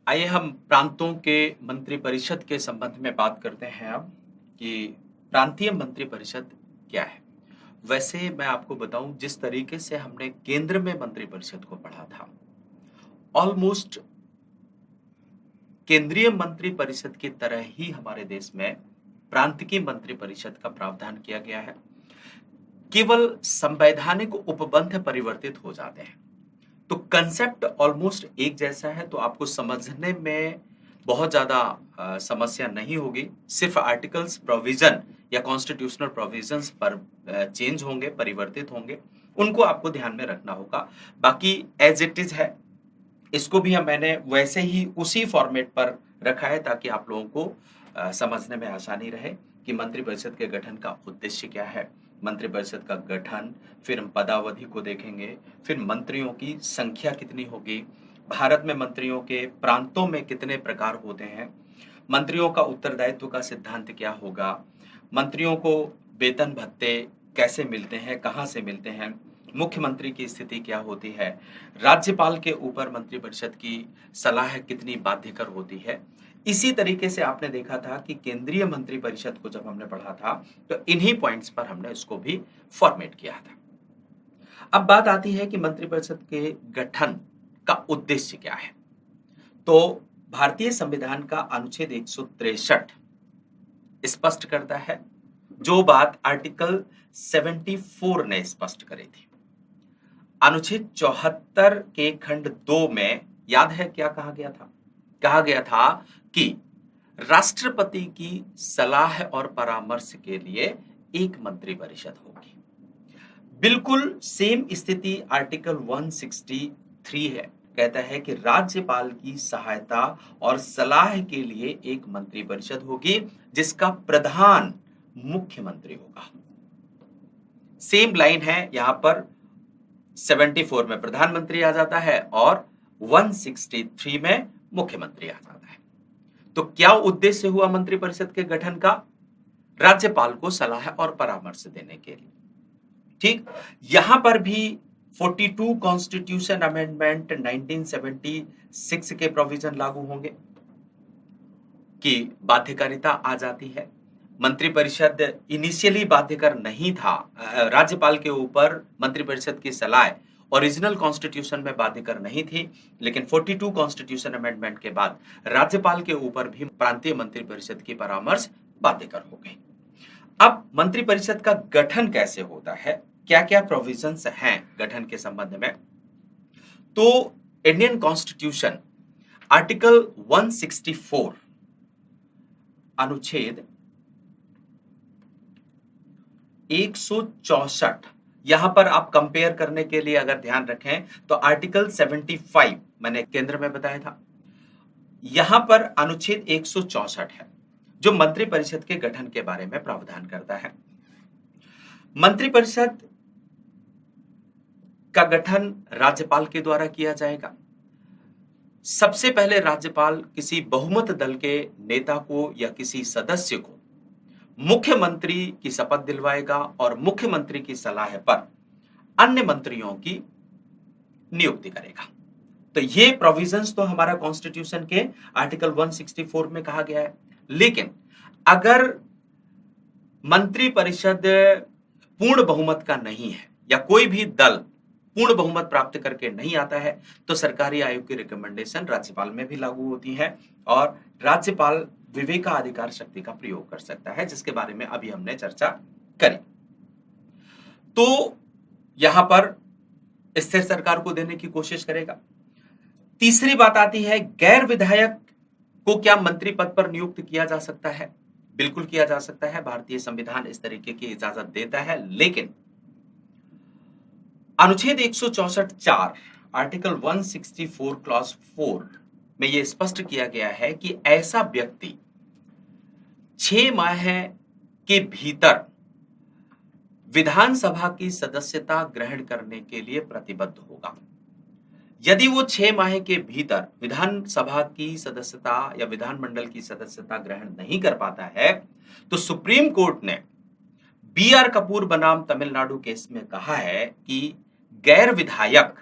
आइए हम प्रांतों के मंत्रिपरिषद के संबंध में बात करते हैं अब कि प्रांतीय मंत्रिपरिषद क्या है। वैसे मैं आपको बताऊं, जिस तरीके से हमने केंद्र में मंत्रिपरिषद को पढ़ा था, ऑलमोस्ट केंद्रीय मंत्रिपरिषद की तरह ही हमारे देश में प्रांत की मंत्रिपरिषद का प्रावधान किया गया है। केवल संवैधानिक उपबंध परिवर्तित हो जाते हैं, तो कंसेप्ट ऑलमोस्ट एक जैसा है, तो आपको समझने में बहुत ज्यादा समस्या नहीं होगी। सिर्फ आर्टिकल्स प्रोविजन या कॉन्स्टिट्यूशनल प्रोविजंस पर चेंज होंगे, परिवर्तित होंगे, उनको आपको ध्यान में रखना होगा। बाकी एज इट इज है, इसको भी मैंने वैसे ही उसी फॉर्मेट पर रखा है ताकि आप लोगों को समझने में आसानी रहे कि मंत्रिपरिषद के गठन का उद्देश्य क्या है, मंत्रिपरिषद का गठन, फिर हम पदावधि को देखेंगे, फिर मंत्रियों की संख्या कितनी होगी, भारत में मंत्रियों के प्रांतों में कितने प्रकार होते हैं, मंत्रियों का उत्तरदायित्व का सिद्धांत क्या होगा, मंत्रियों को वेतन भत्ते कैसे मिलते हैं, कहाँ से मिलते हैं, मुख्यमंत्री की स्थिति क्या होती है, राज्यपाल के ऊपर मंत्रिपरिषद की सलाह कितनी बाध्यकर होती है। इसी तरीके से आपने देखा था कि केंद्रीय मंत्रिपरिषद को जब हमने पढ़ा था तो इन्हीं पॉइंट्स पर हमने इसको भी फॉर्मेट किया था। अब बात आती है कि मंत्रिपरिषद के गठन का उद्देश्य क्या है। तो भारतीय संविधान का अनुच्छेद 163 स्पष्ट करता है, जो बात आर्टिकल 74 ने स्पष्ट करी थी। अनुच्छेद 74 के खंड 2 में याद है क्या कहा गया था? कहा गया था कि राष्ट्रपति की सलाह और परामर्श के लिए एक मंत्रिपरिषद होगी। बिल्कुल सेम स्थिति आर्टिकल 163 है, कहता है कि राज्यपाल की सहायता और सलाह के लिए एक मंत्रिपरिषद होगी जिसका प्रधान मुख्यमंत्री होगा। सेम लाइन है, यहां पर 74 में प्रधानमंत्री आ जाता है और 163 में मुख्यमंत्री आ जाता है। तो क्या उद्देश्य हुआ मंत्रिपरिषद के गठन का? राज्यपाल को सलाह और परामर्श देने के लिए। ठीक, यहां पर भी 42 कॉन्स्टिट्यूशन अमेंडमेंट 1976 के प्रोविजन लागू होंगे कि बाध्यकारिता आ जाती है। मंत्रिपरिषद इनिशियली बाध्यकर नहीं था, राज्यपाल के ऊपर मंत्रिपरिषद की सलाह ओरिजिनल कॉन्स्टिट्यूशन में बाध्यकर नहीं थी, लेकिन 42 कॉन्स्टिट्यूशन अमेंडमेंट के बाद राज्यपाल के ऊपर भी प्रांतीय मंत्रिपरिषद की परामर्श बाध्यकर हो गई। अब मंत्रिपरिषद का गठन कैसे होता है, क्या क्या प्रोविजंस हैं गठन के संबंध में? तो इंडियन कॉन्स्टिट्यूशन आर्टिकल 164 अनुच्छेद 164, यहां पर आप कंपेयर करने के लिए अगर ध्यान रखें तो आर्टिकल 75 मैंने केंद्र में बताया था, यहां पर अनुच्छेद 164 है जो मंत्रिपरिषद के गठन के बारे में प्रावधान करता है। मंत्रिपरिषद का गठन राज्यपाल के द्वारा किया जाएगा। सबसे पहले राज्यपाल किसी बहुमत दल के नेता को या किसी सदस्य को मुख्यमंत्री की शपथ दिलवाएगा और मुख्यमंत्री की सलाह पर अन्य मंत्रियों की नियुक्ति करेगा। तो ये प्रोविजंस तो हमारा कॉन्स्टिट्यूशन के आर्टिकल 164 में कहा गया है। लेकिन अगर मंत्रिपरिषद पूर्ण बहुमत का नहीं है या कोई भी दल पूर्ण बहुमत प्राप्त करके नहीं आता है, तो सरकारी आयोग की रिकमेंडेशन राज्यपाल में भी लागू होती है और राज्यपाल विवेकाधिकार शक्ति का प्रयोग कर सकता है, जिसके बारे में अभी हमने चर्चा करी। तो यहां पर स्थिर सरकार को देने की कोशिश करेगा। तीसरी बात आती है, गैर विधायक को क्या मंत्री पद पर नियुक्त किया जा सकता है? बिल्कुल किया जा सकता है, भारतीय संविधान इस तरीके की इजाजत देता है। लेकिन अनुच्छेद 164 आर्टिकल 164 क्लॉज 4 में यह स्पष्ट किया गया है कि ऐसा व्यक्ति 6 माह के भीतर विधानसभा की सदस्यता ग्रहण करने के लिए प्रतिबद्ध होगा। यदि वो 6 माह के भीतर विधानसभा की सदस्यता या विधानमंडल की सदस्यता ग्रहण नहीं कर पाता है, तो सुप्रीम कोर्ट ने BR कपूर बनाम तमिलनाडु केस में कहा है कि गैर विधायक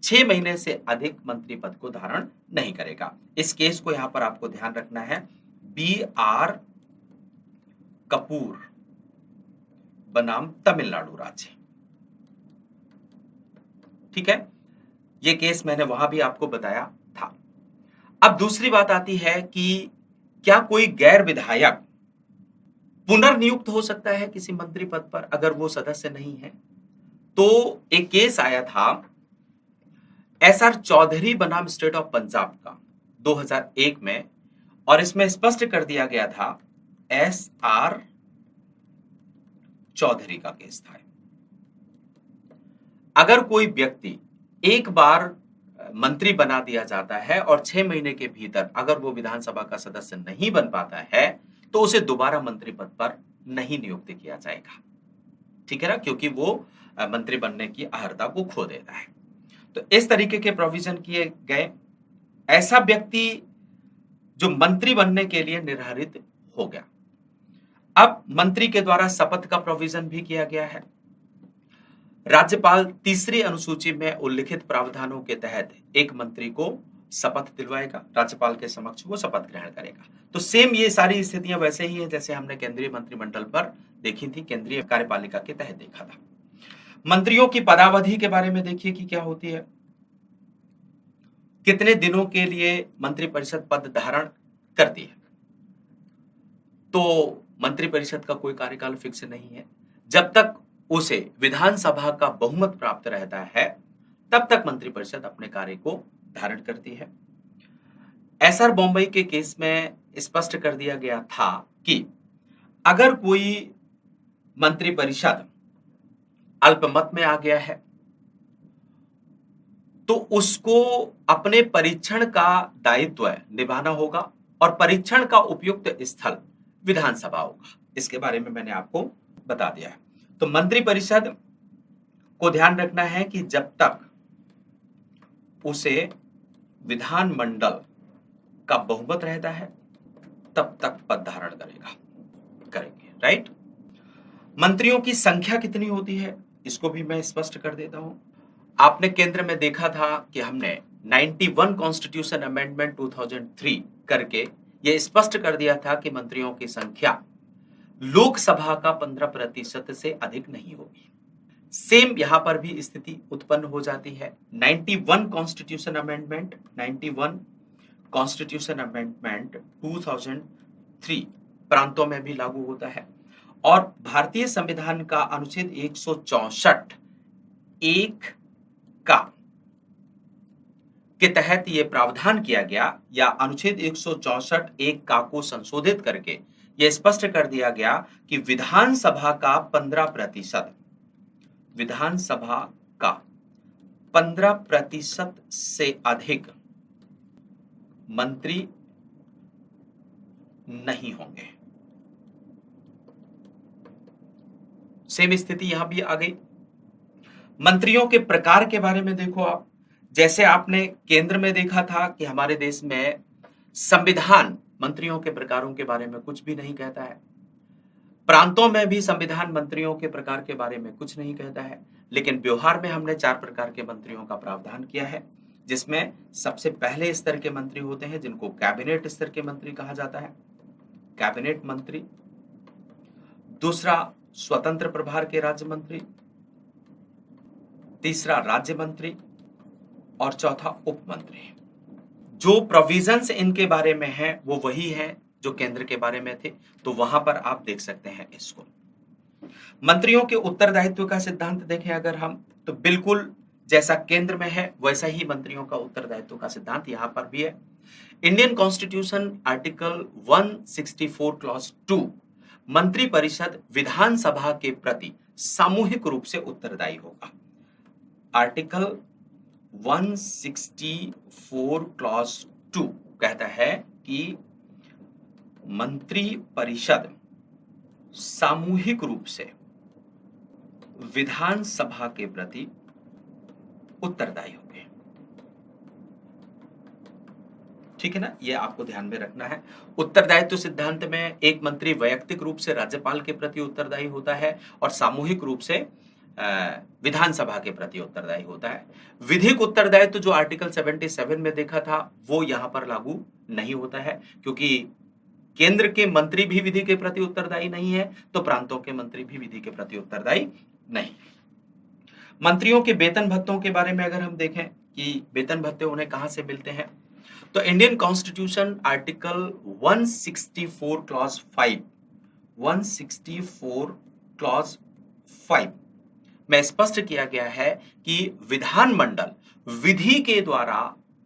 6 महीने से अधिक मंत्री पद को धारण नहीं करेगा। इस केस को यहां पर आपको ध्यान रखना है, BR कपूर बनाम तमिलनाडु राज्य। ठीक है, यह केस मैंने वहां भी आपको बताया था। अब दूसरी बात आती है कि क्या कोई गैर विधायक पुनर्नियुक्त हो सकता है किसी मंत्री पद पर अगर वो सदस्य नहीं है? तो एक केस आया था SR चौधरी बनाम स्टेट ऑफ पंजाब का 2001 में, और इसमें स्पष्ट कर दिया गया था, SR चौधरी का केस था। अगर कोई व्यक्ति एक बार मंत्री बना दिया जाता है और 6 महीने के भीतर अगर वो विधानसभा का सदस्य नहीं बन पाता है तो उसे दोबारा मंत्री पद पर नहीं नियुक्त किया जाएगा। ठीक है ना, क्योंकि वो मंत्री बनने की अर्हता को खो देता है। तो इस तरीके के प्रोविजन किए गए। ऐसा व्यक्ति जो मंत्री बनने के लिए निर्धारित हो गया, अब मंत्री के द्वारा शपथ का प्रोविजन भी किया गया है। राज्यपाल तीसरी अनुसूची में उल्लिखित प्रावधानों के तहत एक मंत्री को शपथ दिलवाएगा, राज्यपाल के समक्ष वो शपथ ग्रहण करेगा। तो सेम ये सारी स्थितियां वैसे ही हैं जैसे हमने केंद्रीय मंत्रिमंडल पर देखी थी, केंद्रीय कार्यपालिका के तहत देखा था। मंत्रियों की पदावधि के बारे में देखिए कि क्या होती है। कितने दिनों के लिए मंत्रिपरिषद पद धारण करती है? तो मंत्रिपरिषद का कोई कार्यकाल फिक्स नहीं है। जब तक उसे विधानसभा का बहुमत प्राप्त रहता है तब तक मंत्रिपरिषद अपने कार्य को धारण करती है। SR बॉम्बई के केस में स्पष्ट कर दिया गया था कि अगर कोई मंत्रिपरिषद अल्पमत में आ गया है तो उसको अपने परीक्षण का दायित्व निभाना होगा और परीक्षण का उपयुक्त स्थल विधानसभा होगा। इसके बारे में मैंने आपको बता दिया है। तो मंत्रिपरिषद को ध्यान रखना है कि जब तक उसे विधानमंडल का बहुमत रहता है तब तक पद धारण करेंगे, राइट। मंत्रियों की संख्या कितनी होती है इसको भी मैं स्पष्ट कर देता हूं। आपने केंद्र में देखा था कि हमने 91 कॉन्स्टिट्यूशन अमेंडमेंट 2003 करके यह स्पष्ट कर दिया था कि मंत्रियों की संख्या लोकसभा का 15% से अधिक नहीं होगी। सेम यहां पर भी स्थिति उत्पन्न हो जाती है। 91 कॉन्स्टिट्यूशन अमेंडमेंट 2003 प्रांतों में भी लागू होता है और भारतीय संविधान का अनुच्छेद 164 एक का के तहत यह प्रावधान किया गया, या अनुच्छेद 164 एक का को संशोधित करके यह स्पष्ट कर दिया गया कि विधानसभा का 15% से अधिक मंत्री नहीं होंगे। सेम स्थिति यहां भी आ गई। मंत्रियों के प्रकार के बारे में देखो आप, जैसे आपने केंद्र में देखा था कि हमारे देश में संविधान मंत्रियों के प्रकारों के बारे में कुछ भी नहीं कहता है। प्रांतों में भी संविधान मंत्रियों के प्रकार के बारे में कुछ नहीं कहता है, लेकिन व्यवहार में हमने 4 प्रकार के मंत्रियों का प्रावधान किया है, जिसमें सबसे पहले स्तर के मंत्री होते हैं जिनको कैबिनेट स्तर के मंत्री कहा जाता है, कैबिनेट मंत्री। दूसरा स्वतंत्र प्रभार के राज्य मंत्री, तीसरा राज्य मंत्री और चौथा उप मंत्री। जो प्रोविजंस इनके बारे में है वो वही है जो केंद्र के बारे में थे, तो वहां पर आप देख सकते हैं इसको। मंत्रियों के उत्तरदायित्व का सिद्धांत देखें अगर हम, तो बिल्कुल जैसा केंद्र में है वैसा ही मंत्रियों का उत्तरदायित्व का सिद्धांत यहां पर भी है। इंडियन कॉन्स्टिट्यूशन आर्टिकल 164 क्लॉज 2 मंत्री परिषद विधानसभा के प्रति सामूहिक रूप से उत्तरदायी होगा। आर्टिकल 164 क्लॉज 2 कहता है कि मंत्री परिषद सामूहिक रूप से विधानसभा के प्रति उत्तरदायी होंगे। ठीक है ना, यह आपको ध्यान में रखना है। उत्तरदायित्व सिद्धांत में एक मंत्री वैयक्तिक रूप से राज्यपाल के प्रति उत्तरदायी होता है और सामूहिक रूप से विधानसभा के प्रति उत्तरदायी होता है। विधिक उत्तरदायित्व जो आर्टिकल 77 में देखा था वो यहां पर लागू नहीं होता है, क्योंकि केंद्र के मंत्री भी विधि के प्रति उत्तरदायी नहीं है, तो प्रांतों के मंत्री भी विधि के प्रति उत्तरदायी नहीं। मंत्रियों के वेतन भत्तों के बारे में अगर हम देखें कि वेतन भत्ते उन्हें कहां से मिलते हैं, तो Indian constitution article 164 clause 5 164 clause 5 में स्पष्ट किया गया है कि विधानमंडल विधि के द्वारा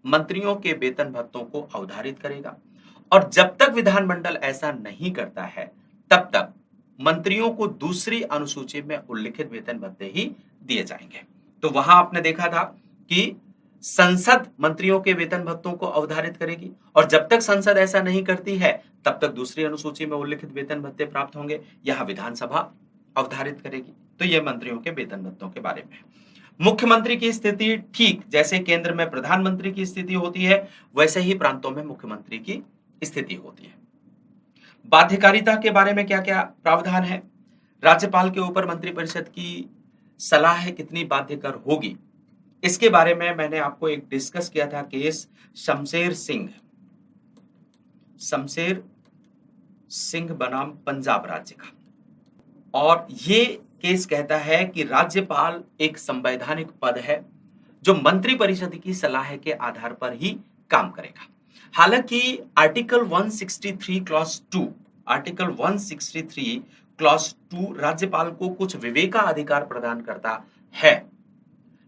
मंत्रियों के वेतन भत्तों को अवधारित करेगा, और जब तक विधानमंडल ऐसा नहीं करता है तब तक मंत्रियों को दूसरी अनुसूची में उल्लिखित वेतन भत्ते ही दिए जाएंगे। तो वहां आपने देखा था कि संसद मंत्रियों के वेतन भत्तों को अवधारित करेगी, और जब तक संसद ऐसा नहीं करती है तब तक दूसरी अनुसूची में उल्लिखित वेतन भत्ते प्राप्त होंगे। यहां विधानसभा अवधारित करेगी। तो यह मंत्रियों के वेतन भत्तों के बारे में। मुख्यमंत्री की स्थिति ठीक जैसे केंद्र में प्रधानमंत्री की स्थिति होती है, वैसे ही प्रांतों में मुख्यमंत्री की स्थिति होती है। बाध्यकारिता के बारे में क्या क्या प्रावधान है? राज्यपाल के ऊपर मंत्रिपरिषद की सलाह कितनी बाध्यकर होगी, इसके बारे में मैंने आपको एक डिस्कस किया था केस शमशेर सिंह बनाम पंजाब राज्य का, और ये केस कहता है कि राज्यपाल एक संवैधानिक पद है जो मंत्रिपरिषद की सलाह के आधार पर ही काम करेगा। हालांकि आर्टिकल 163 क्लॉज 2 राज्यपाल को कुछ विवेकाधिकार प्रदान करता है,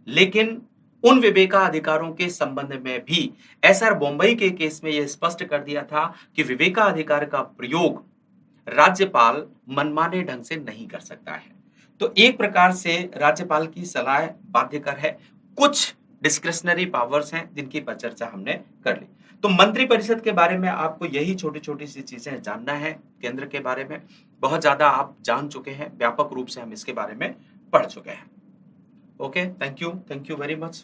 लेकिन उन विवेकाधिकारों के संबंध में भी एसआर बॉम्बई के केस में यह स्पष्ट कर दिया था कि विवेकाधिकार का प्रयोग राज्यपाल मनमाने ढंग से नहीं कर सकता है। तो एक प्रकार से राज्यपाल की सलाह बाध्यकर है। कुछ डिस्क्रिशनरी पावर्स हैं जिनकी पर चर्चा हमने कर ली। तो मंत्रिपरिषद के बारे में आपको यही छोटी छोटी सी चीजें जानना है। केंद्र के बारे में बहुत ज्यादा आप जान चुके हैं, व्यापक रूप से हम इसके बारे में पढ़ चुके हैं। Okay, thank you very much.